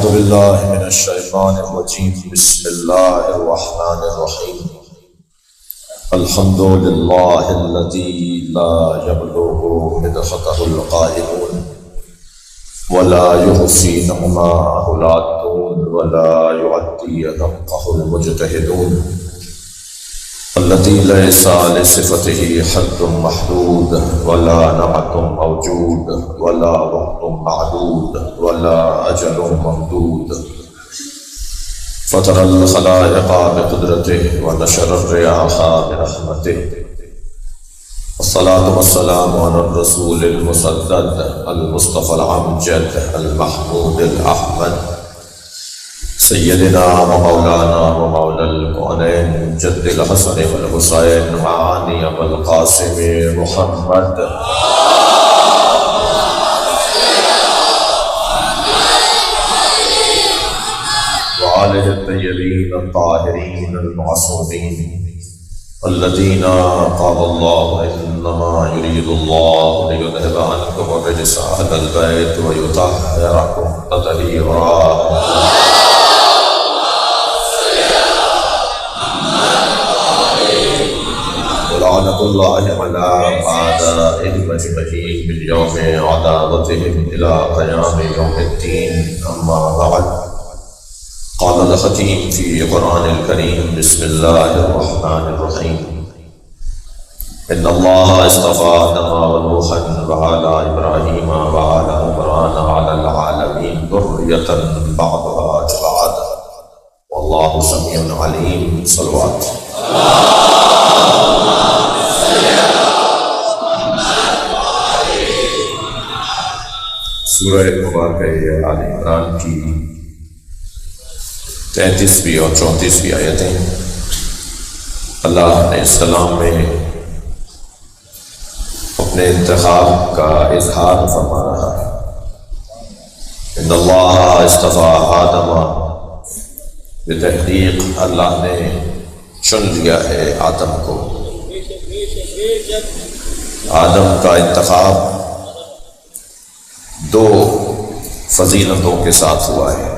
باللہ من الشیطان الرجیم بسم اللہ الرحمن الرحیم الحمد للہ الذی لا یبلغ مدحتہ القائلون ولا یحصی نعماءہ العادون ولا یعدی حقہ المجتہدون الذی لیس لصفتہ حد محدود ولا نعت موجود ولا وقت معدود ولا اجل ممدود فطر الخلائق بقدرته ونشر الرياح برحمته والصلاة والسلام على الرسول المسدد المصطفى الأمجد المحمود الأحمد سيدنا ومولانا ومولى الكونين جد الحسن والحسين معاني والقاسم محمد وآله الطيبين الطاهرين المعصومين الذين قال الله إنما يريد الله ليذهب عنكم الرجس أهل البيت ويطهركم تطهيرا لعنة الله على أعدائهم أجمعين باليوم عداوتهم إلى قيام يوم الدين أما بعد قال الختيم في قرآن الكريم بسم الله الرحمن الرحيم إن الله اصطفى آدم ونوحا وآل إبراهيم وآل عمران على العالمين ذرية بعضها بعض والله سميع عليم صلوات سورہ مبارکہ آل عمران کی 33ویں اور 34ویں آیتیں اللہ علیہ السلام میں اپنے انتخاب کا اظہار فرما رہا ہے۔ ان اللہ اصطفیٰ آدم، بتحقیق اللہ نے چن لیا ہے آدم کو۔ آدم کا انتخاب دو فضیلتوں کے ساتھ ہوا ہے۔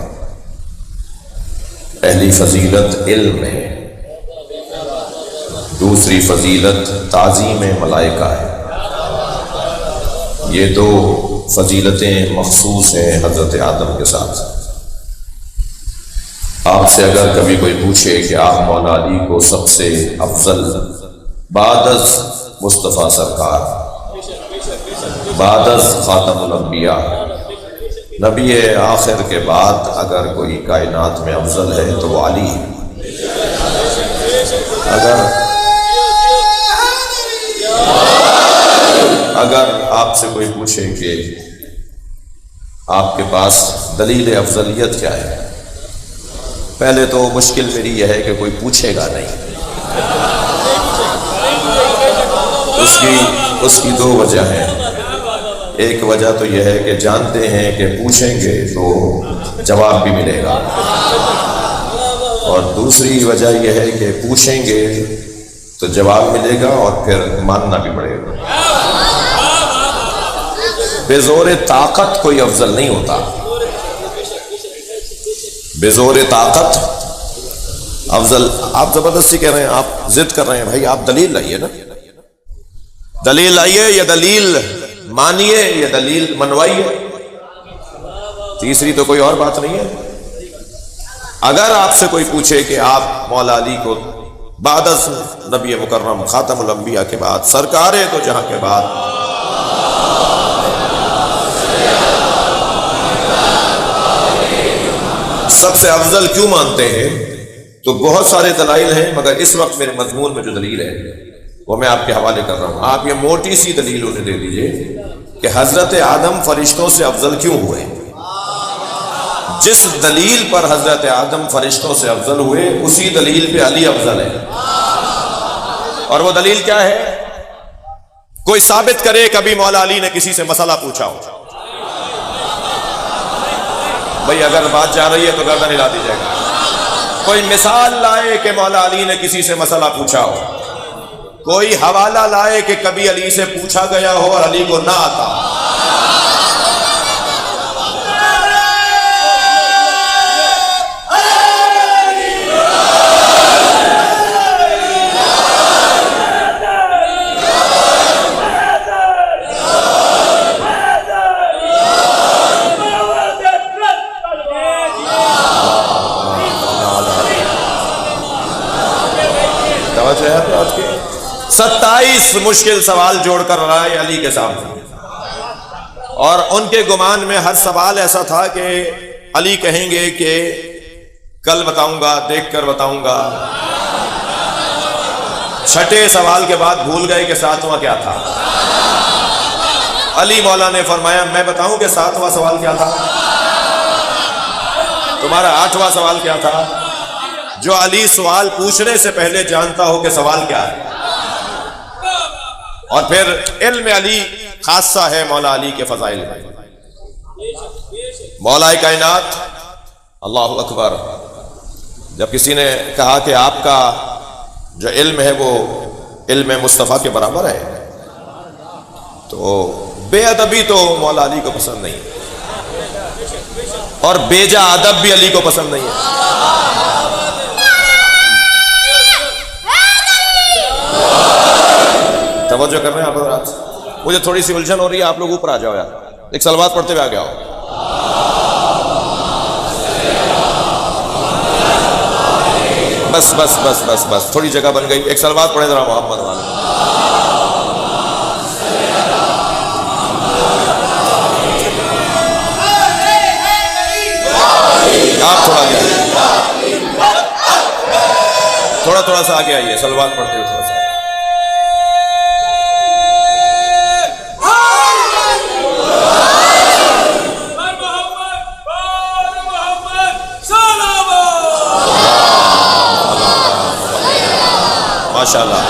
پہلی فضیلت علم ہے، دوسری فضیلت تعظیم ملائکہ ہے۔ یہ دو فضیلتیں مخصوص ہیں حضرت آدم کے ساتھ۔ آپ سے اگر کبھی کوئی پوچھے کہ آپ مولا علی کو سب سے افضل بعد از مصطفیٰ سرکار، بعد از خاتم الانبیاء، نبی آخر کے بعد اگر کوئی کائنات میں افضل ہے تو وہ علی ہے۔ اگر آپ سے کوئی پوچھے کہ آپ کے پاس دلیل افضلیت کیا ہے، پہلے تو مشکل میری یہ ہے کہ کوئی پوچھے گا نہیں۔ اس کی دو وجہ ہیں۔ ایک وجہ تو یہ ہے کہ جانتے ہیں کہ پوچھیں گے تو جواب بھی ملے گا، اور دوسری وجہ یہ ہے کہ پوچھیں گے تو جواب ملے گا اور پھر ماننا بھی پڑے گا۔ بے زور طاقت کوئی افضل نہیں ہوتا، بے زور طاقت افضل۔ آپ زبردستی کہہ رہے ہیں، آپ ضد کر رہے ہیں، بھائی آپ دلیل لائیے نا، دلیل لائیے، یا دلیل مانیے یا دلیل منوائیے، تیسری تو کوئی اور بات نہیں ہے۔ اگر آپ سے کوئی پوچھے کہ آپ مولا علی کو بعد از نبی مکرم خاتم الانبیاء کے بعد، سرکار تو جہاں کے بعد سب سے افضل کیوں مانتے ہیں، تو بہت سارے دلائل ہیں، مگر اس وقت میرے مضمون میں جو دلیل ہے وہ میں آپ کے حوالے کر رہا ہوں۔ آپ یہ موٹی سی دلیل انہیں دے دیجئے کہ حضرت آدم فرشتوں سے افضل کیوں ہوئے۔ جس دلیل پر حضرت آدم فرشتوں سے افضل ہوئے، اسی دلیل پہ علی افضل ہے۔ اور وہ دلیل کیا ہے؟ کوئی ثابت کرے کبھی مولا علی نے کسی سے مسئلہ پوچھا ہو۔ بھئی اگر بات جا رہی ہے تو گردن ہلا دی جائے گا۔ کوئی مثال لائے کہ مولا علی نے کسی سے مسئلہ پوچھا ہو، کوئی حوالہ لائے کہ کبھی علی سے پوچھا گیا ہو اور علی کو نہ آتا۔ توجہ ہے آپ کی؟ 27 مشکل سوال جوڑ کر لائے علی کے سامنے، اور ان کے گمان میں ہر سوال ایسا تھا کہ علی کہیں گے کہ کل بتاؤں گا، دیکھ کر بتاؤں گا۔ چھٹے سوال کے بعد بھول گئے کہ 7واں کیا تھا۔ علی مولا نے فرمایا میں بتاؤں کہ 7واں سوال کیا تھا؟ تمہارا 8واں سوال کیا تھا؟ جو علی سوال پوچھنے سے پہلے جانتا ہو کہ سوال کیا ہے۔ اور پھر علم علی خاصہ ہے مولا علی کے فضائل میں۔ مولا کائنات اللہ اکبر، جب کسی نے کہا کہ آپ کا جو علم ہے وہ علم مصطفیٰ کے برابر ہے، تو بے ادبی تو مولا علی کو پسند نہیں، اور بیجا ادب بھی علی کو پسند نہیں ہے۔ توجہ کر رہے ہیں آپ حضرات؟ مجھے تھوڑی سی الجھن ہو رہی ہے، آپ لوگ اوپر آ جاؤ یار، ایک صلوات پڑھتے ہوئے آ گیا ہو۔ بس بس بس بس بس تھوڑی جگہ بن گئی، ایک صلوات پڑھیں ذرا محمد والے۔ آپ تھوڑا سا آگے آئیے، صلوات پڑھتے ہوئے تھوڑا سا۔ ماشاءاللہ،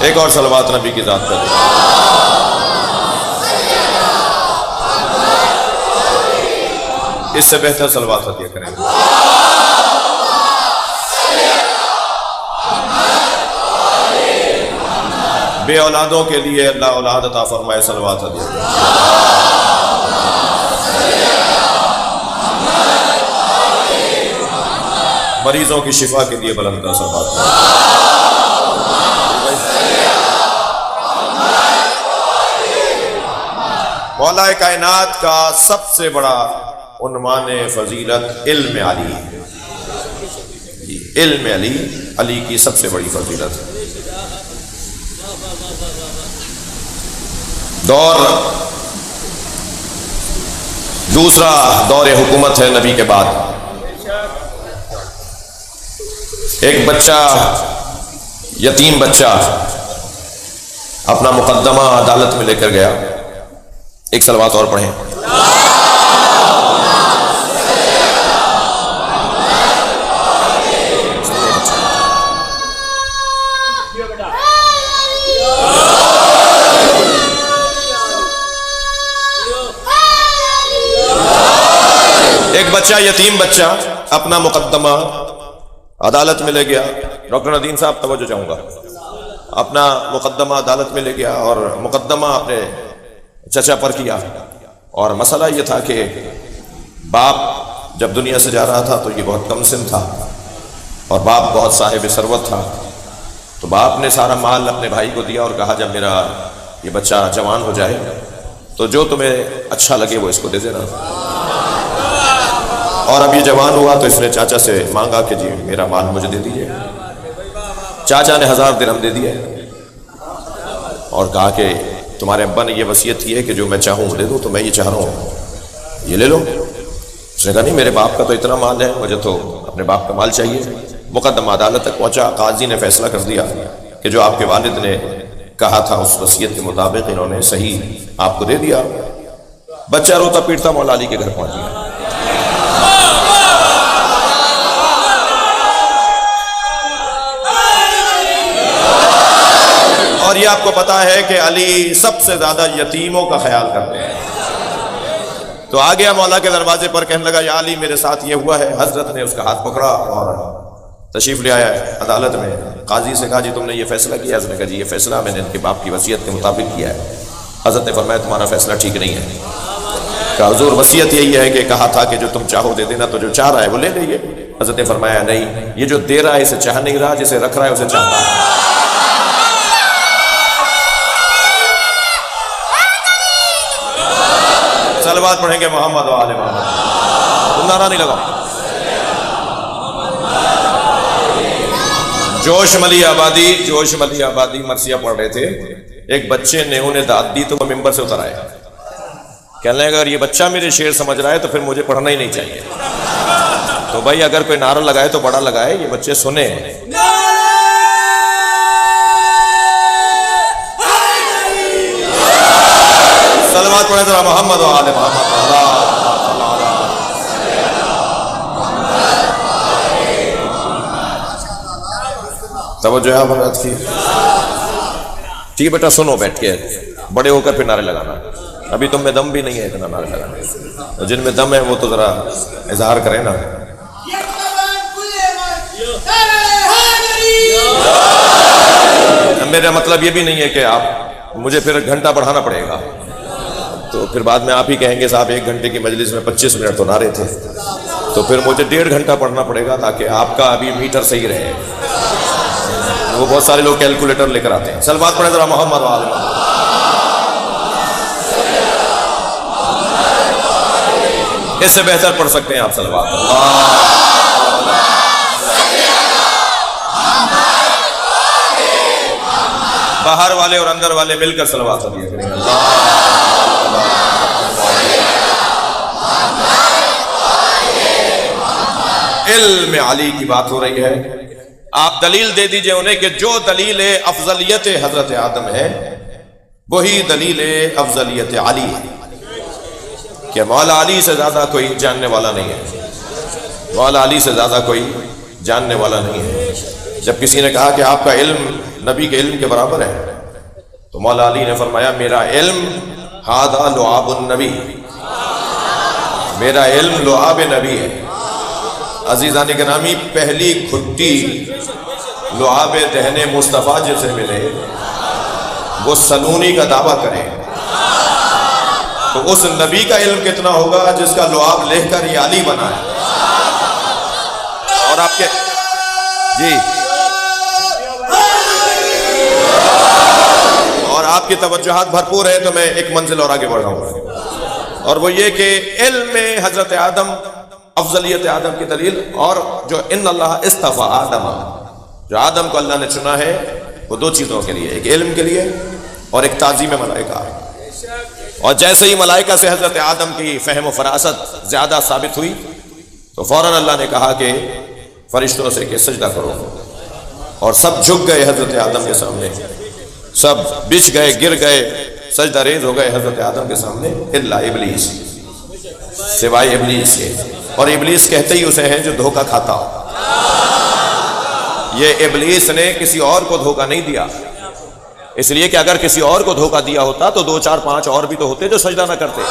ایک اور صلوات نبی کی ذات پر۔ اس سے بہتر صلوات عطیہ کریں گے۔ بے اولادوں کے لیے اللہ اولاد عطا فرمائے، صلوات عطیہ کریں۔ مریضوں کی شفا کے لیے بلند صلوات کریں۔ مولا کائنات کا سب سے بڑا عنوان فضیلت علم علی ہے۔ علم علی، علی کی سب سے بڑی فضیلت ہے۔ دوسرا دور حکومت ہے نبی کے بعد۔ ایک بچہ، یتیم بچہ اپنا مقدمہ عدالت میں لے کر گیا۔ ایک صلوات اور پڑھیں۔ ایک بچہ، یتیم بچہ اپنا مقدمہ عدالت میں لے گیا۔ ڈاکٹر ندیم صاحب توجہ چاہوں گا۔ اپنا مقدمہ عدالت میں لے گیا اور مقدمہ اپنے چچا پر کیا، اور مسئلہ یہ تھا کہ باپ جب دنیا سے جا رہا تھا تو یہ بہت کم سن تھا، اور باپ بہت صاحب ثروت تھا، تو باپ نے سارا مال اپنے بھائی کو دیا اور کہا جب میرا یہ بچہ جوان ہو جائے تو جو تمہیں اچھا لگے وہ اس کو دے دینا۔ اور اب یہ جوان ہوا تو اس نے چاچا سے مانگا کہ جی میرا مال مجھے دے دیجیے۔ چاچا نے 1000 درہم دے دیے اور کہا کہ تمہارے ابا نے یہ وصیت کی ہے کہ جو میں چاہوں دے دوں، تو میں یہ چاہ رہا ہوں، یہ لے لو۔ اس نے کہا نہیں، میرے باپ کا تو اتنا مال ہے، مجھے تو اپنے باپ کا مال چاہیے۔ مقدمہ عدالت تک پہنچا، قاضی نے فیصلہ کر دیا کہ جو آپ کے والد نے کہا تھا اس وصیت کے مطابق انہوں نے صحیح آپ کو دے دیا۔ بچہ روتا پیٹتا مولا علی کے گھر پہنچ گیا۔ اور یہ آپ کو پتا ہے کہ علی سب سے زیادہ یتیموں کا خیال کرتے ہیں۔ تو آ گیا مولا کے دروازے پر، کہنے لگا یا علی میرے ساتھ یہ ہوا ہے۔ حضرت نے اس کا ہاتھ پکڑا اور تشریف لے آیا عدالت میں۔ قاضی سے کہا جی تم نے یہ فیصلہ کیا؟ اس نے کہا جی یہ فیصلہ میں نے ان کے باپ کی وصیت کے مطابق کیا ہے۔ حضرت نے فرمایا تمہارا فیصلہ ٹھیک نہیں ہے۔ کہا حضور وصیت یہی ہے کہ کہا تھا کہ جو تم چاہو دے دینا، تو جو چاہ رہا ہے وہ لے لیجیے۔ حضرت نے فرمایا نہیں، یہ جو دے رہا ہے اسے چاہ نہیں رہا، جسے رکھ رہا ہے اسے چاہتا ہے۔ صلوات پڑھیں گے محمد و آل محمد۔ تم نعرہ نہیں لگا۔ جوش ملی آبادی مرثیہ پڑھ رہے تھے، ایک بچے نے انہیں داد دی تو وہ ممبر سے اتر آئے، کہنے لگا اگر یہ بچہ میرے شعر سمجھ رہا ہے تو پھر مجھے پڑھنا ہی نہیں چاہیے۔ تو بھائی اگر کوئی نعرہ لگائے تو بڑا لگائے، یہ بچے سنیں۔ صلوات پڑھیں ذرا محمد و آل محمد۔ توجہ ہے حضرت کی؟ ٹھیک بیٹا سنو بیٹھ کے، بڑے ہو کر پھر نعرے لگانا، ابھی تم میں دم بھی نہیں ہے اتنا نعرے لگانا، اور جن میں دم ہے وہ تو ذرا اظہار کریں نا۔ میرا مطلب یہ بھی نہیں ہے کہ آپ مجھے پھر گھنٹہ بڑھانا پڑے گا، تو پھر بعد میں آپ ہی کہیں گے صاحب 1 گھنٹے کی مجلس میں 25 منٹ تو نعرے تھے، تو پھر مجھے 1.5 گھنٹہ پڑھنا پڑے گا تاکہ آپ کا ابھی میٹر صحیح رہے۔ وہ بہت سارے لوگ کیلکولیٹر لے کر آتے ہیں۔ صلوات پڑھیں ذرا محمد و آل محمد۔ اس سے بہتر پڑھ سکتے ہیں آپ صلوات۔ باہر والے اور اندر والے مل کر صلوات پڑھیے کریں۔ علم علی کی بات ہو رہی ہے، آپ دلیل دے دیجئے انہیں کہ جو دلیل افضلیت حضرت آدم ہے وہی دلیل افضلیت علی ہے، کہ مولا علی سے زیادہ کوئی جاننے والا نہیں ہے، مولا علی سے زیادہ کوئی جاننے والا نہیں ہے۔ جب کسی نے کہا کہ آپ کا علم نبی کے علم کے برابر ہے تو مولا علی نے فرمایا میرا علم ھذا لعاب النبی، میرا علم لعاب نبی ہے۔ عزیزان گرامی، پہلی کھٹی لعاب دہن مصطفیٰ جسے ملے وہ سنونی کا دعویٰ کرے تو اس نبی کا علم کتنا ہوگا جس کا لعاب لے کر یہ علی بنا ہے۔ اور آپ کے جی اور آپ کی توجہات بھرپور ہے تو میں ایک منزل اور آگے بڑھ رہا ہوں، اور وہ یہ کہ علم میں حضرت آدم، افضلیت آدم کی دلیل، اور جو ان اللہ اصطفیٰ آدم، جو آدم کو اللہ نے چنا ہے وہ 2 چیزوں کے لیے، ایک علم کے لیے اور ایک تعظیم ملائکہ۔ اور جیسے ہی ملائکہ سے حضرت آدم کی فہم و فراست زیادہ ثابت ہوئی تو فوراً اللہ نے کہا کہ فرشتوں سے کہ سجدہ کرو، اور سب جھک گئے حضرت آدم کے سامنے، سب بچھ گئے، گر گئے، سجدہ ریز ہو گئے حضرت آدم کے سامنے، الا ابلیس، سوائے ابلیس کے۔ اور ابلیس کہتے ہی اسے ہیں جو دھوکہ کھاتا ہو۔ یہ ابلیس نے کسی اور کو دھوکہ نہیں دیا، اس لیے کہ اگر کسی اور کو دھوکہ دیا ہوتا تو 2 4 5 اور بھی تو ہوتے جو سجدہ نہ کرتے۔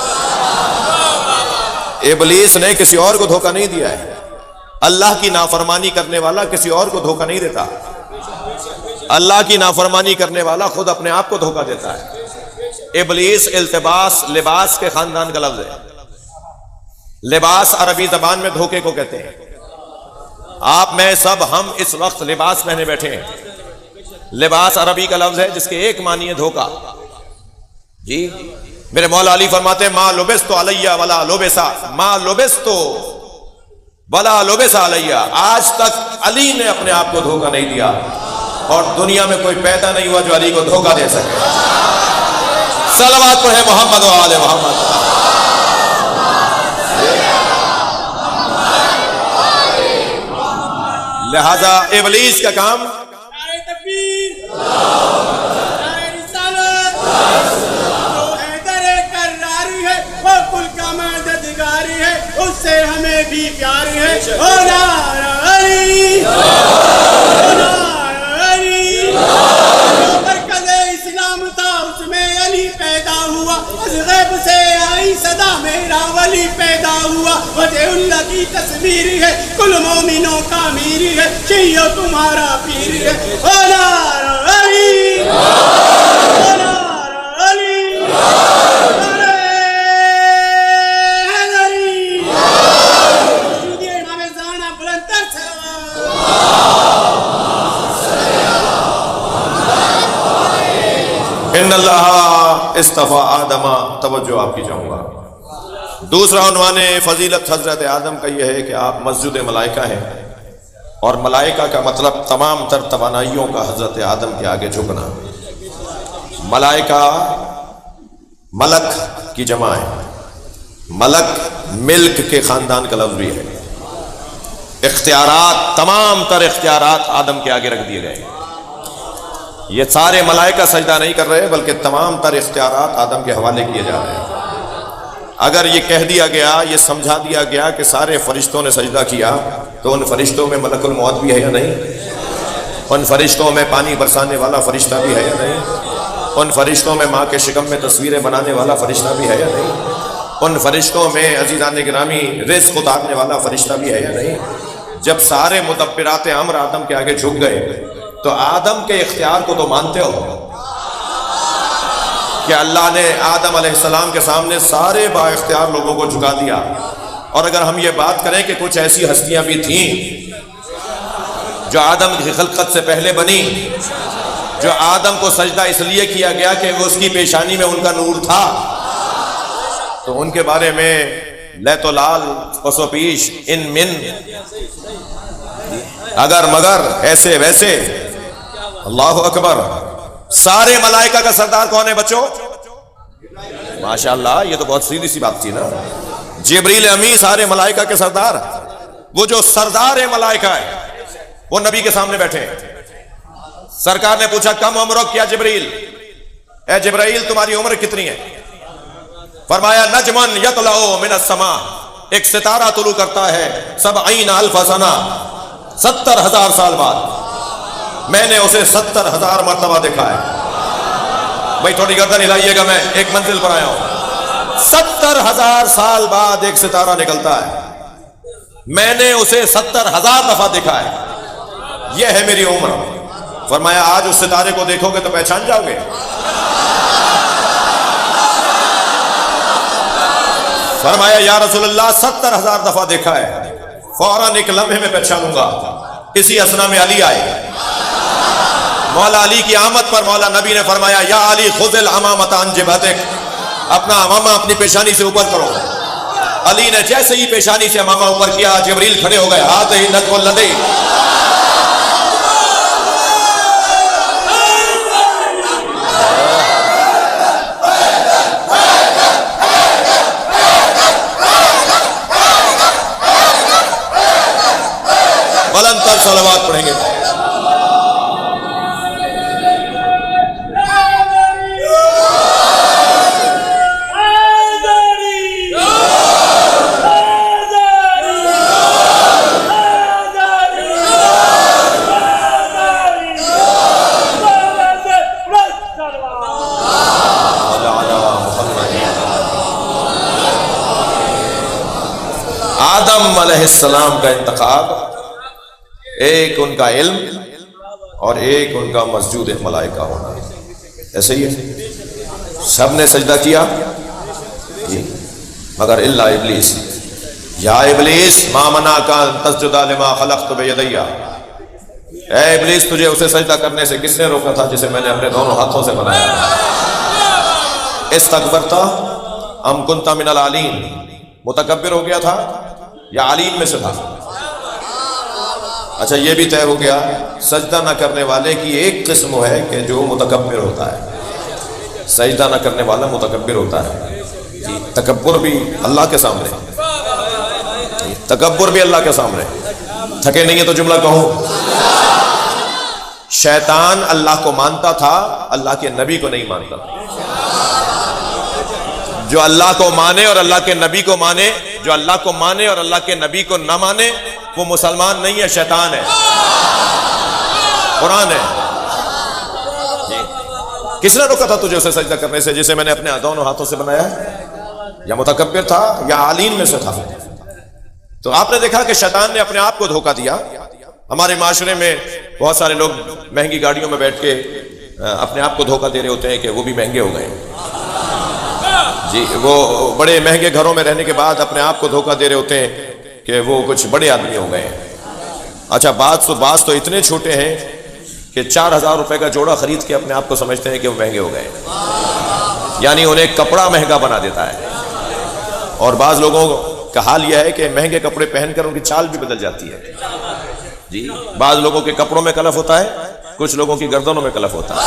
ابلیس نے کسی اور کو دھوکہ نہیں دیا ہے۔ اللہ کی نافرمانی کرنے والا کسی اور کو دھوکہ نہیں دیتا، اللہ کی نافرمانی کرنے والا خود اپنے آپ کو دھوکہ دیتا ہے۔ ابلیس التباس، لباس کے خاندان کا لفظ ہے۔ لباس عربی زبان میں دھوکے کو کہتے ہیں۔ آپ میں سب ہم اس وقت لباس پہنے بیٹھے ہیں، لباس عربی کا لفظ ہے جس کے ایک معنی ہے دھوکہ۔ جی میرے مولا علی فرماتے ہیں ما لبست علیہ ولا لبسا، ما لبست ولا لبس علیہ، آج تک علی نے اپنے آپ کو دھوکہ نہیں دیا، اور دنیا میں کوئی پیدا نہیں ہوا جو علی کو دھوکہ دے سکے۔ صلوات پڑھیں محمد و آل محمد۔ لہذا ابلیس کا کام اس سے ہمیں بھی پیار ہے، مرکز اسلام تھا اس میں علی پیدا ہوا، از غیب سے آئی صدا میرا ولی پیدا ہوا، وجہ اللہ کی تصویر ہے، کل مومنوں کا امیر ہے، شیعہ تمہارا پیر ہے، ان اللہ اصطفیٰ آدم۔ توجہ آپ کی چاہوں گا۔ دوسرا عنوان فضیلت حضرت آدم کا یہ ہے کہ آپ مسجد ملائکہ ہیں، اور ملائکہ کا مطلب تمام تر توانائیوں کا حضرت آدم کے آگے جھکنا۔ ملائکہ ملک کی جمع ہے، ملک ملک کے خاندان کا لفظ بھی ہے۔ اختیارات، تمام تر اختیارات آدم کے آگے رکھ دیے گئے۔ یہ سارے ملائکہ سجدہ نہیں کر رہے بلکہ تمام تر اختیارات آدم کے حوالے کیے جا رہے ہیں۔ اگر یہ کہہ دیا گیا، یہ سمجھا دیا گیا کہ سارے فرشتوں نے سجدہ کیا، تو ان فرشتوں میں ملک الموت بھی ہے یا نہیں؟ ان فرشتوں میں پانی برسانے والا فرشتہ بھی ہے یا نہیں؟ ان فرشتوں میں ماں کے شکم میں تصویریں بنانے والا فرشتہ بھی ہے یا نہیں؟ ان فرشتوں میں عزیزان گرامی رزق اتارنے والا فرشتہ بھی ہے یا نہیں؟ جب سارے مدبرات امر آدم کے آگے جھک گئے تو آدم کے اختیار کو تو مانتے ہو کہ اللہ نے آدم علیہ السلام کے سامنے سارے با اختیار لوگوں کو جھکا دیا۔ اور اگر ہم یہ بات کریں کہ کچھ ایسی ہستیاں بھی تھیں جو آدم کی خلقت سے پہلے بنی، جو آدم کو سجدہ اس لیے کیا گیا کہ اس کی پیشانی میں ان کا نور تھا، تو ان کے بارے میں لیت و لال پس و پیش ان من اگر مگر ایسے ویسے۔ اللہ اکبر۔ سارے ملائکہ کا سردار کون ہے بچوں؟ ماشاءاللہ، یہ تو بہت سیدھی سی بات تھی نا۔ جبریل امی سارے ملائکہ کے سردار، وہ جو سردار ملائکہ ہے وہ نبی کے سامنے بیٹھے ہیں۔ سرکار نے پوچھا کم عمرک یا جبریل، اے جبرائیل تمہاری عمر کتنی ہے؟ فرمایا نجمن یطلع من السماء، ایک ستارہ طلوع کرتا ہے 70,000 سنہ، 70,000 سال بعد۔ میں نے اسے 70,000 مرتبہ دیکھا ہے۔ بھائی تھوڑی گردن ہلائیے گا، میں ایک منزل پر آیا ہوں۔ 70,000 سال بعد ایک ستارہ نکلتا ہے، میں نے اسے 70,000 دفعہ دیکھا ہے، یہ ہے میری عمر۔ فرمایا آج اس ستارے کو دیکھو گے تو پہچان جاؤ گے؟ فرمایا یا رسول اللہ 70,000 دفعہ دیکھا ہے، فوراً ایک لمحے میں پہچانوں گا۔ اسی اسنا میں علی آئے، مولا علی کی آمد پر مولا نبی نے فرمایا یا علی خذ الامامۃ عن جبہتک، اپنا امامہ اپنی پیشانی سے اوپر کرو۔ علی نے جیسے ہی پیشانی سے امامہ اوپر کیا، جبریل کھڑے ہو گئے، ہاتھ ہی نجم الذی۔ بلند تر صلوات پڑھیں گے۔ آدم علیہ السلام کا انتخاب، ایک ان کا علم اور ایک ان کا مسجود ملائکہ ہونا، ایسے ہی ہے۔ سب نے سجدہ کیا مگر الا ابلیس، یا ابلیس ما منعک ان تسجد لما خلقت بیدی، اے ابلیس تجھے اسے سجدہ کرنے سے کس نے روکا تھا جسے میں نے اپنے دونوں ہاتھوں سے بنایا؟ استکبرت ام کنت من العالین، متکبر ہو گیا تھا یا عالین میں سے تھا؟ اچھا یہ بھی طے ہو گیا، سجدہ نہ کرنے والے کی ایک قسم ہے کہ جو متکبر ہوتا ہے، سجدہ نہ کرنے والا متکبر ہوتا ہے۔ تکبر بھی اللہ کے سامنے، تکبر بھی اللہ کے سامنے۔ تھکے نہیں ہے تو جملہ کہوں، شیطان اللہ کو مانتا تھا، اللہ کے نبی کو نہیں مانتا۔ جو اللہ کو مانے اور اللہ کے نبی کو مانے، جو اللہ کو مانے اور اللہ کے نبی کو نہ مانے، وہ مسلمان نہیں ہے، شیطان ہے، قرآن ہے۔ کس نے روکا تھا تجھے اسے سجدہ کرنے سے جسے میں نے اپنے دونوں ہاتھوں سے بنایا ہے؟ یا متکبر تھا یا عالین میں سے تھا؟ تو آپ نے دیکھا کہ شیطان نے اپنے آپ کو دھوکہ دیا۔ ہمارے معاشرے میں بہت سارے لوگ مہنگی گاڑیوں میں بیٹھ کے اپنے آپ کو دھوکہ دے رہے ہوتے ہیں کہ وہ بھی مہنگے ہو گئے جی، وہ بڑے مہنگے گھروں میں رہنے کے بعد اپنے آپ کو دھوکہ دے رہے ہوتے ہیں کہ وہ کچھ بڑے آدمی ہو گئے ہیں۔ اچھا بعض تو اتنے چھوٹے ہیں کہ 4,000 روپے کا جوڑا خرید کے اپنے آپ کو سمجھتے ہیں کہ وہ مہنگے ہو گئے ہیں، یعنی انہیں کپڑا مہنگا بنا دیتا ہے۔ اور بعض لوگوں کا حال یہ ہے کہ مہنگے کپڑے پہن کر ان کی چال بھی بدل جاتی ہے جی بعض لوگوں کے کپڑوں میں کلف ہوتا ہے، کچھ لوگوں کی گردنوں میں کلف ہوتا ہے۔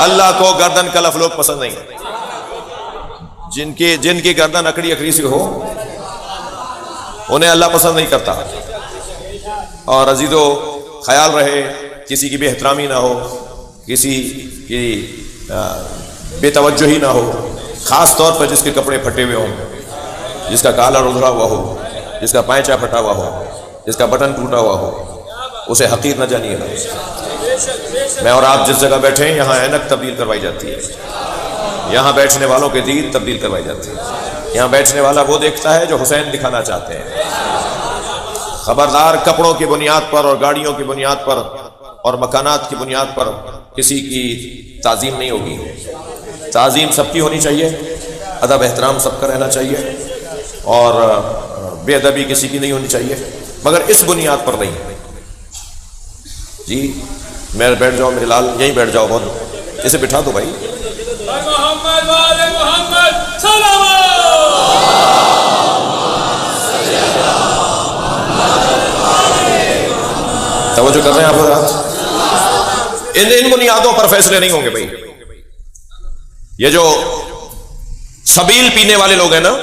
اللہ کو گردن کلف لوگ پسند نہیں، جن کی گردن اکڑی اکڑی سی ہو انہیں اللہ پسند نہیں کرتا۔ اور عزیزو خیال رہے کسی کی بے احترامی نہ ہو، کسی کی بے توجہی نہ ہو، خاص طور پر جس کے کپڑے پھٹے ہوئے ہوں، جس کا کالر ادھرا ہوا ہو، جس کا پائچا پھٹا ہوا ہو، جس کا بٹن ٹوٹا ہوا ہو، اسے حقیر نہ جانیے گا۔ میں اور آپ جس جگہ بیٹھے ہیں یہاں اینک تبدیل کروائی جاتی ہے، یہاں بیٹھنے والوں کے دید تبدیل کروائی جاتی ہے، یہاں بیٹھنے والا وہ دیکھتا ہے جو حسین دکھانا چاہتے ہیں۔ خبردار کپڑوں کی بنیاد پر اور گاڑیوں کی بنیاد پر اور مکانات کی بنیاد پر کسی کی تعظیم نہیں ہوگی۔ تعظیم سب کی ہونی چاہیے، ادب احترام سب کا رہنا چاہیے، اور بے ادبی کسی کی نہیں ہونی چاہیے، مگر اس بنیاد پر نہیں۔ جی میں بیٹھ جاؤ میرے لال، یہیں بیٹھ جاؤ، بہت اسے بٹھا دو بھائی۔ محمد والے محمد سلام۔ توجہ کر رہے ہیں آپ حضرات؟ ان بنیادوں پر فیصلے نہیں ہوں گے بھائی۔ یہ جو سبیل پینے والے لوگ ہیں نا،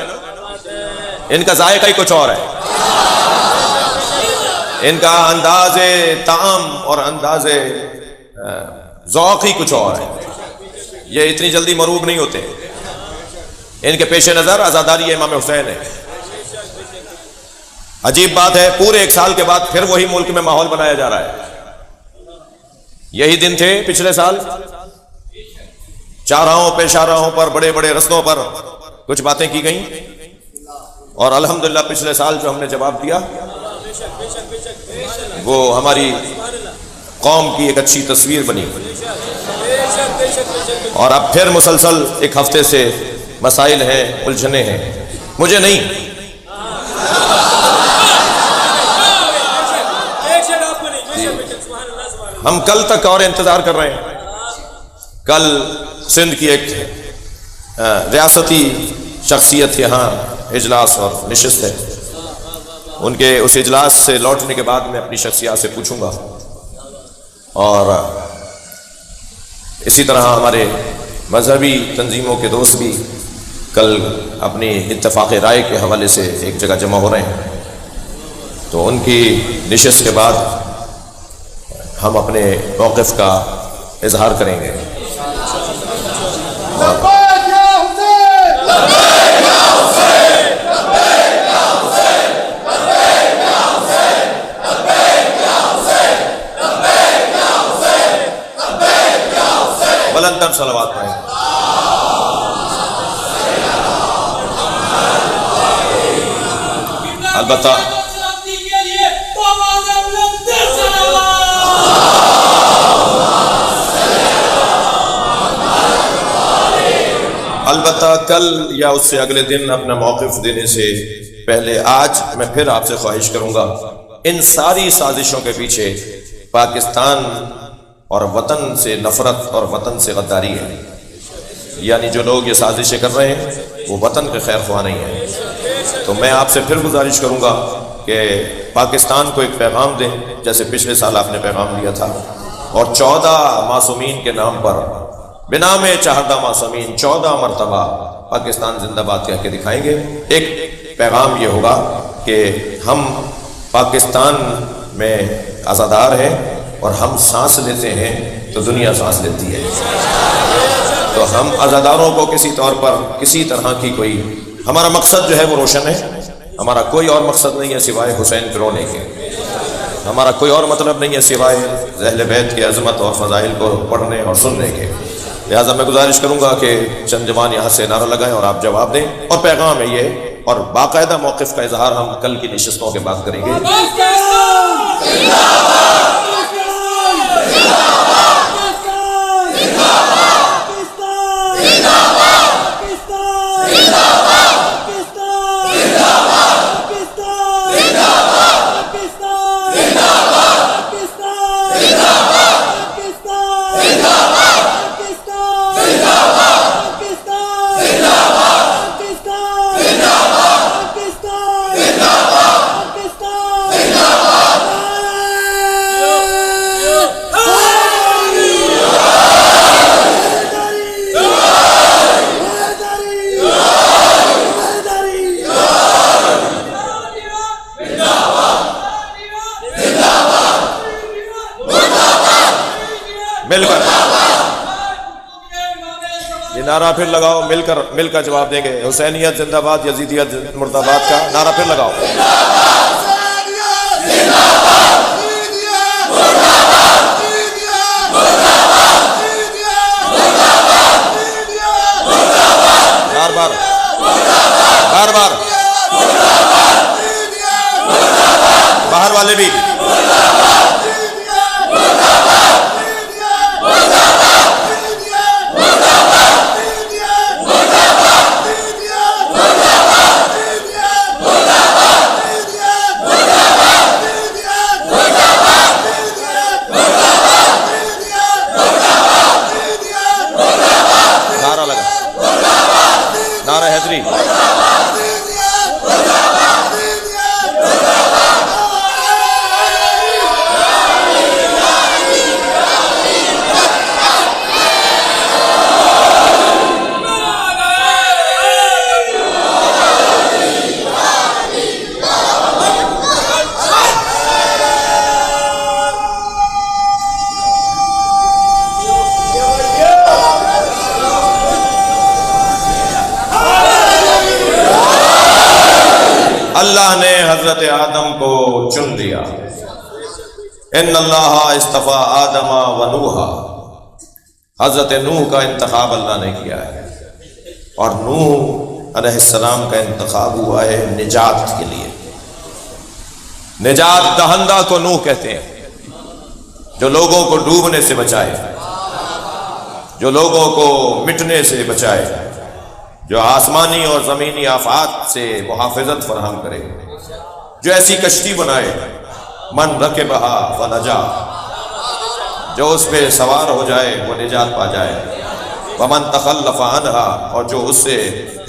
ان کا ذائقہ ہی کچھ اور ہے، ان کا انداز طعام اور انداز ذوق ہی کچھ اور ہے۔ یہ اتنی جلدی مروب نہیں ہوتے، ان کے پیش نظر عزاداری امام حسین ہے۔ عجیب بات ہے، پورے 1 سال کے بعد پھر وہی ملک میں ماحول بنایا جا رہا ہے۔ یہی دن تھے پچھلے سال، چارراہوں پیشاراہوں پر، بڑے بڑے رستوں پر کچھ باتیں کی گئیں، اور الحمدللہ پچھلے سال جو ہم نے جواب دیا وہ ہماری قوم کی ایک اچھی تصویر بنی، اور اب پھر مسلسل 1 ہفتے سے مسائل ہیں، الجھنیں ہیں۔ مجھے نہیں، ہم کل تک اور انتظار کر رہے ہیں۔ کل سندھ کی ایک ریاستی شخصیت یہاں اجلاس اور نشست ہے، ان کے اس اجلاس سے لوٹنے کے بعد میں اپنی شخصیات سے پوچھوں گا، اور اسی طرح ہمارے مذہبی تنظیموں کے دوست بھی کل اپنی اتفاق رائے کے حوالے سے ایک جگہ جمع ہو رہے ہیں، تو ان کی نشست کے بعد ہم اپنے موقف کا اظہار کریں گے۔ بلندر صلوات پڑھیں۔ البتہ کل یا اس سے اگلے دن اپنا موقف دینے سے پہلے آج میں پھر آپ سے خواہش کروں گا، ان ساری سازشوں کے پیچھے پاکستان اور وطن سے نفرت اور وطن سے غداری ہے، یعنی جو لوگ یہ سازشیں کر رہے ہیں وہ وطن کے خیر خواہ نہیں ہیں۔ تو میں آپ سے پھر گزارش کروں گا کہ پاکستان کو ایک پیغام دیں، جیسے پچھلے سال آپ نے پیغام دیا تھا، اور 14 معصومین کے نام پر بنام چہردہ معصومین 14 مرتبہ پاکستان زندہ باد کہہ کے دکھائیں گے۔ ایک پیغام یہ ہوگا کہ ہم پاکستان میں آزادار ہیں، اور ہم سانس لیتے ہیں تو دنیا سانس لیتی ہے، تو ہم آزاداروں کو کسی طور پر کسی طرح کی کوئی، ہمارا مقصد جو ہے وہ روشن ہے، ہمارا کوئی اور مقصد نہیں ہے سوائے حسین کے رونے کے، ہمارا کوئی اور مطلب نہیں ہے سوائے اہل بیت کی عظمت اور فضائل کو پڑھنے اور سننے کے۔ لہٰذا میں گزارش کروں گا کہ چند جوان یہاں سے نعرہ لگائیں اور آپ جواب دیں، اور پیغام ہے یہ، اور باقاعدہ موقف کا اظہار ہم کل کی نشستوں کے بعد کریں گے۔ نعرہ پھر لگاؤ، مل کر جواب دیں گے. حسینیت زندہ باد، یزیدیت مرد آباد کا نعرہ پھر لگاؤ. بار بار باہر والے بھی. نعرہ لگا، نعرہ حیدری. اللہ نے حضرت آدم کو چن لیا. ان اللہ اصطفیٰ آدم و نوحا. حضرت نوح کا انتخاب اللہ نے کیا ہے، اور نوح علیہ السلام کا انتخاب ہوا ہے نجات کے لیے. نجات دہندہ کو نوح کہتے ہیں، جو لوگوں کو ڈوبنے سے بچائے، جو لوگوں کو مٹنے سے بچائے، جو آسمانی اور زمینی آفات سے محافظت فراہم کرے، جو ایسی کشتی بنائے من رکبہا فنجا، جو اس پہ سوار ہو جائے وہ نجات پا جائے. ومن تخلف عنہا، اور جو اس سے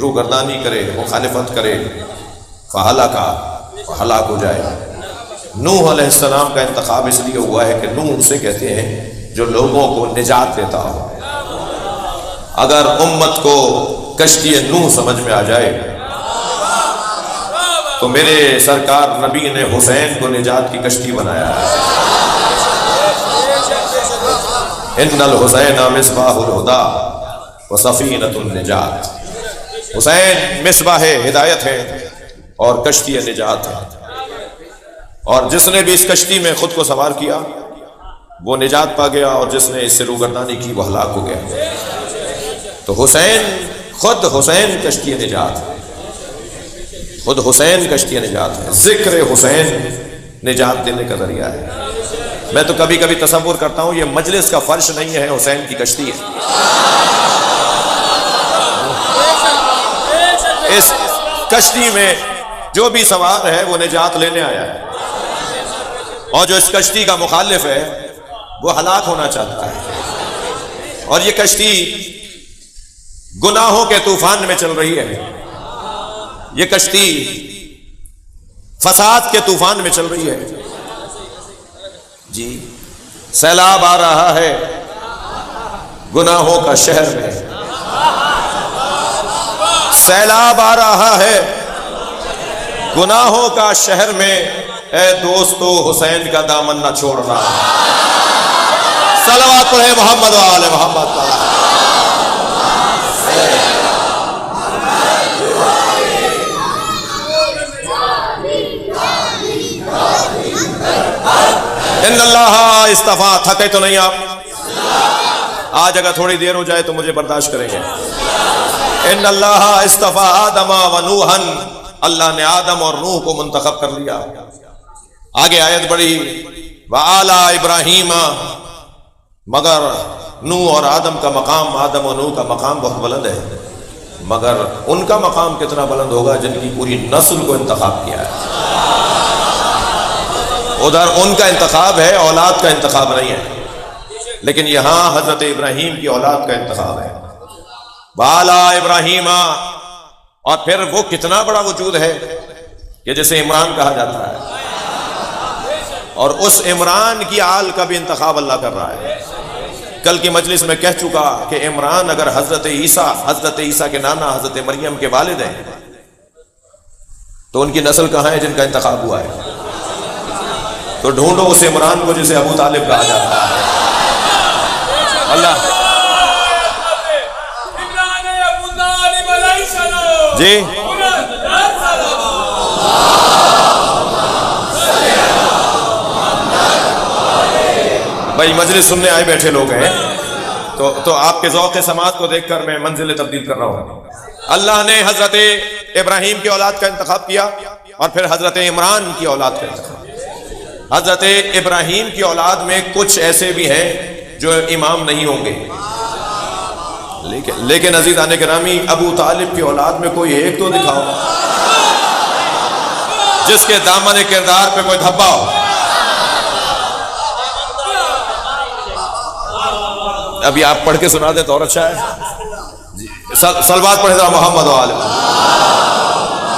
روگردانی کرے، مخالفت کرے، فہلکا، ہلاک ہو جائے. نوح علیہ السلام کا انتخاب اس لیے ہوا ہے کہ نوح اسے کہتے ہیں جو لوگوں کو نجات دیتا ہو. اگر امت کو کشتی نوح سمجھ میں آ جائے تو میرے سرکار نبی نے حسین کو نجات کی کشتی بنایا ہے. ان الحسین مصباح الہدی وسفینۃ النجات. حسین مصباح ہدایت ہے اور کشتی نجات ہے، اور جس نے بھی اس کشتی میں خود کو سوار کیا وہ نجات پا گیا، اور جس نے اس سے روگردانی کی وہ ہلاک ہو گیا. تو حسین، خود حسین کشتی نجات ہے، خود حسین کشتی نجات ہے. ذکر حسین نجات دینے کا ذریعہ ہے. میں تو کبھی کبھی تصور کرتا ہوں یہ مجلس کا فرش نہیں ہے، حسین کی کشتی ہے. اس کشتی میں جو بھی سوار ہے وہ نجات لینے آیا ہے، اور جو اس کشتی کا مخالف ہے وہ ہلاک ہونا چاہتا ہے. اور یہ کشتی گناہوں کے طوفان میں چل رہی ہے، یہ کشتی فساد کے طوفان میں چل رہی ہے. جی، سیلاب آ رہا ہے گناہوں کا شہر میں، سیلاب آ رہا ہے گناہوں کا شہر میں. اے دوستو حسین کا دامن نہ چھوڑنا. صلوات پڑھے محمد و آل محمد کا. ان اللہ اصطفیٰ. تھکے تو نہیں آپ؟ آج اگر تھوڑی دیر ہو جائے تو مجھے برداشت کریں گے. ان اللہ اصطفیٰ آدم و نوحا. اللہ نے آدم اور نوح کو منتخب کر لیا. آگے آیت بڑھی وَآلَا ابراہیم. مگر نوح اور آدم کا مقام، آدم و نوح کا مقام بہت بلند ہے، مگر ان کا مقام کتنا بلند ہوگا جن کی پوری نسل کو انتخاب کیا ہے. ادھر ان کا انتخاب ہے، اولاد کا انتخاب نہیں ہے، لیکن یہاں حضرت ابراہیم کی اولاد کا انتخاب ہے. بالا ابراہیم. اور پھر وہ کتنا بڑا وجود ہے کہ جسے عمران کہا جاتا ہے، اور اس عمران کی آل کا بھی انتخاب اللہ کر رہا ہے. کل کی مجلس میں کہہ چکا کہ عمران اگر حضرت عیسیٰ کے نانا حضرت مریم کے والد ہیں تو ان کی نسل کہاں ہے جن کا انتخاب ہوا ہے؟ تو ڈھونڈو اس عمران کو جسے ابو طالب کہا جاتا ہے. اللہ جی بھائی مجلس سننے آئے بیٹھے لوگ ہیں تو آپ کے ذوق سماعت کو دیکھ کر میں منزل تبدیل کر رہا ہوں. اللہ نے حضرت ابراہیم کی اولاد کا انتخاب کیا اور پھر حضرت عمران کی اولاد کا انتخاب. حضرت ابراہیم کی اولاد میں کچھ ایسے بھی ہیں جو امام نہیں ہوں گے، لیکن عزیزان گرامی ابو طالب کی اولاد میں کوئی ایک تو دکھاؤ جس کے دامن کردار پہ کوئی دھبا ہو. ابھی آپ پڑھ کے سنا دیں تو اور اچھا ہے جی. صلوات پڑھے ذرا محمد و آل.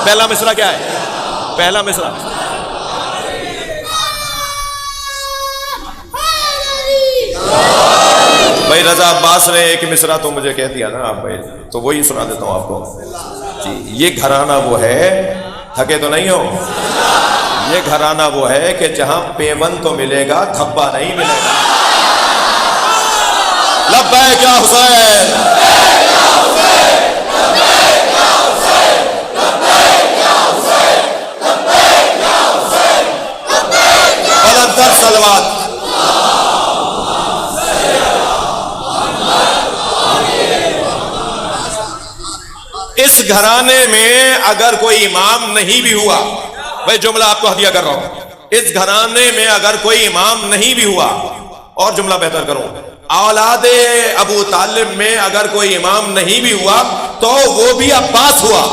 پہلا مصرع کیا ہے؟ پہلا مصرع بھائی رضا عباس نے ایک مصرع تو مجھے کہہ دیا نا آپ بھائی، تو وہی سنا دیتا ہوں آپ کو جی. یہ گھرانہ وہ ہے، تھکے تو نہیں ہو، یہ گھرانہ وہ ہے کہ جہاں پیون تو ملے گا دھبا نہیں ملے گا. لبیک یا حسین، بلندتر صلوات. اس گھرانے میں اگر کوئی امام نہیں بھی ہوا، میں جملہ آپ کو ہدیہ کر رہا ہوں، اس گھرانے میں اگر کوئی امام نہیں بھی ہوا، اور جملہ بہتر کروں، اولاد ابو طالب میں اگر کوئی امام نہیں بھی ہوا تو وہ بھی عباس ہوا.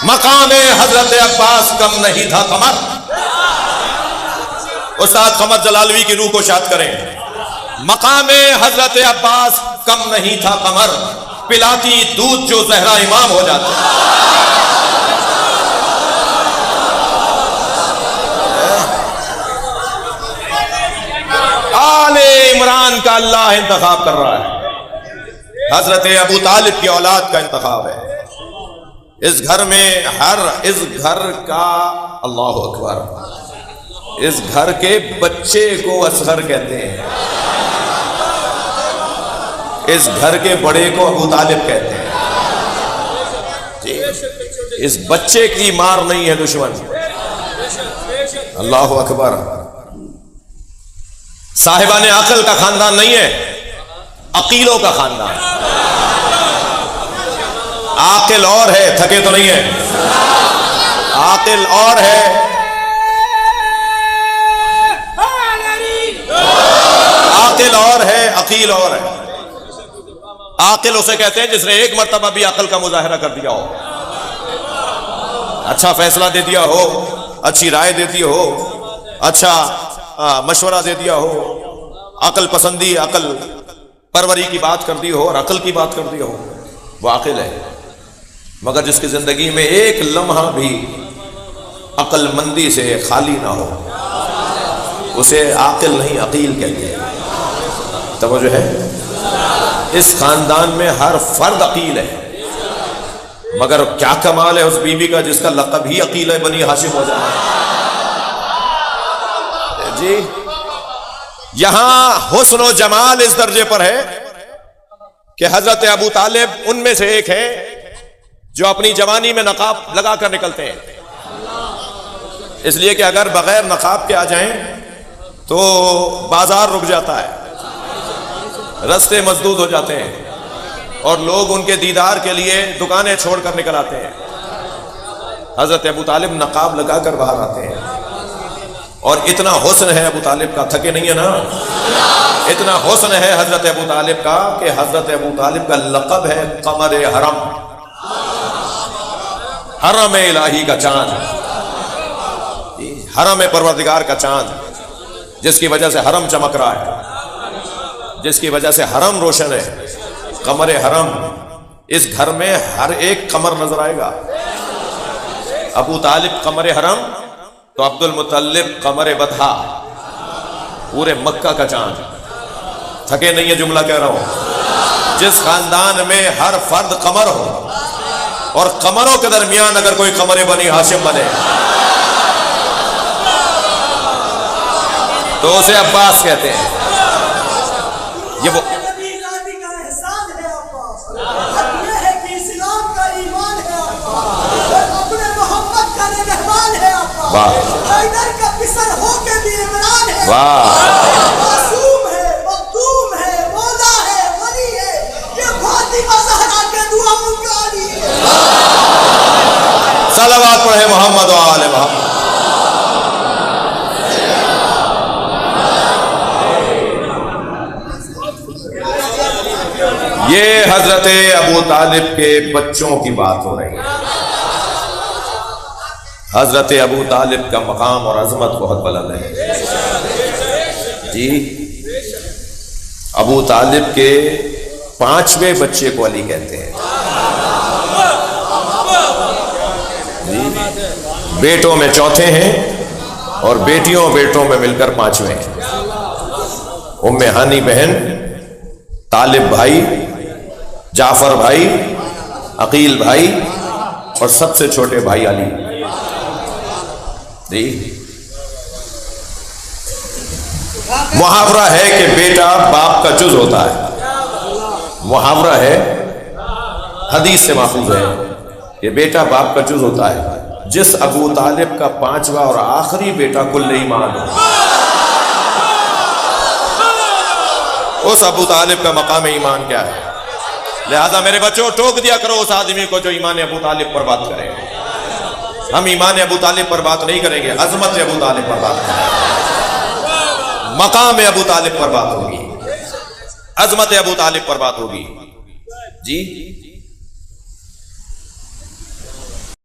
مقام حضرت عباس کم نہیں تھا قمر. استاد قمر جلالوی کی روح کو شاد کریں. مقام حضرت عباس کم نہیں تھا قمر، پلاتی دودھ جو زہرا امام ہو جاتا. آل عمران کا اللہ انتخاب کر رہا ہے، حضرت ابو طالب کی اولاد کا انتخاب ہے. اس گھر میں اس گھر کا اللہ اکبر، اس گھر کے بچے کو اصغر کہتے ہیں، اس گھر کے بڑے کو ابو طالب کہتے ہیں. اس بچے کی مار نہیں ہے دشمن. اللہ اکبر. صاحبان عقل کا خاندان نہیں ہے، عقیلوں کا خاندان. عاقل اور ہے، تھکے تو نہیں ہے، عاقل اور ہے، عاقل اور ہے، عقیل اور ہے. عاقل اسے کہتے ہیں جس نے ایک مرتبہ بھی عقل کا مظاہرہ کر دیا ہو، اچھا فیصلہ دے دیا ہو، اچھی رائے دیتی ہو، اچھا مشورہ دے دیا ہو، عقل پسندی، عقل پروری کی بات کر دی ہو اور عقل کی بات کر دی ہو، وہ عاقل ہے. مگر جس کی زندگی میں ایک لمحہ بھی عقل مندی سے خالی نہ ہو اسے عاقل نہیں عقیل کہتے ہیں. توجہ ہے. اس خاندان میں ہر فرد عقیل ہے، مگر کیا کمال ہے اس بیوی کا جس کا لقب ہی عقیل ہے، بنی ہاشم ہو جائے جی. یہاں حسن و جمال اس درجے پر ہے کہ حضرت ابو طالب ان میں سے ایک ہے جو اپنی جوانی میں نقاب لگا کر نکلتے ہیں، اس لیے کہ اگر بغیر نقاب کے آ جائیں تو بازار رک جاتا ہے، رستے مسدود ہو جاتے ہیں اور لوگ ان کے دیدار کے لیے دکانیں چھوڑ کر نکل آتے ہیں. حضرت ابو طالب نقاب لگا کر باہر آتے ہیں، اور اتنا حسن ہے ابو طالب کا، تھکے نہیں ہے نا، اتنا حسن ہے حضرت ابو طالب کا کہ حضرت ابو طالب کا لقب ہے قمر حرم، حرم الہی کا چاند، حرم پروردگار کا چاند، جس کی وجہ سے حرم چمک رہا ہے، جس کی وجہ سے حرم روشن ہے. قمر حرم. اس گھر میں ہر ایک قمر نظر آئے گا. ابو طالب قمر حرم تو عبد المطلب قمر بدھا، پورے مکہ کا چاند. تھکے نہیں ہے جملہ کہہ رہا ہوں. جس خاندان میں ہر فرد قمر ہو اور قمروں کے درمیان اگر کوئی قمر بنی ہاشم بنے تو اسے عباس کہتے ہیں. یہ وہ واہ واہ معصوم ہے، مخدوم ہے، مولا ہے، ولی ہے، یہ فاطمہ زہرا کے دعا منکاری ہے. صلوات پڑھے محمد و آل محمد. یہ حضرت ابو طالب کے بچوں کی بات ہو رہی ہے. حضرت ابو طالب کا مقام اور عظمت بہت بلند ہے جی. ابو طالب کے 5ویں بچے کو علی کہتے ہیں جی. بیٹوں میں چوتھے ہیں اور بیٹیوں بیٹوں میں مل کر 5ویں ہیں. ام ہانی بہن، طالب بھائی، جعفر بھائی، عقیل بھائی اور سب سے چھوٹے بھائی علی جی. محاورہ ہے کہ بیٹا باپ کا جز ہوتا ہے. محاورہ ہے، حدیث سے محفوظ ہے کہ بیٹا باپ کا جز ہوتا ہے. جس ابو طالب کا 5واں اور آخری بیٹا کل ایمان ہو، اس ابو طالب کا مقام ایمان کیا ہے. لہذا میرے بچوں ٹوک دیا کرو اس آدمی کو جو ایمان ابو طالب پر بات کرے. ہم ایمان ابو طالب پر بات نہیں کریں گے، عظمت ابو طالب پر بات کریں گے. مقام ابو طالب پر بات ہوگی، عظمت ابو طالب پر بات ہوگی جی.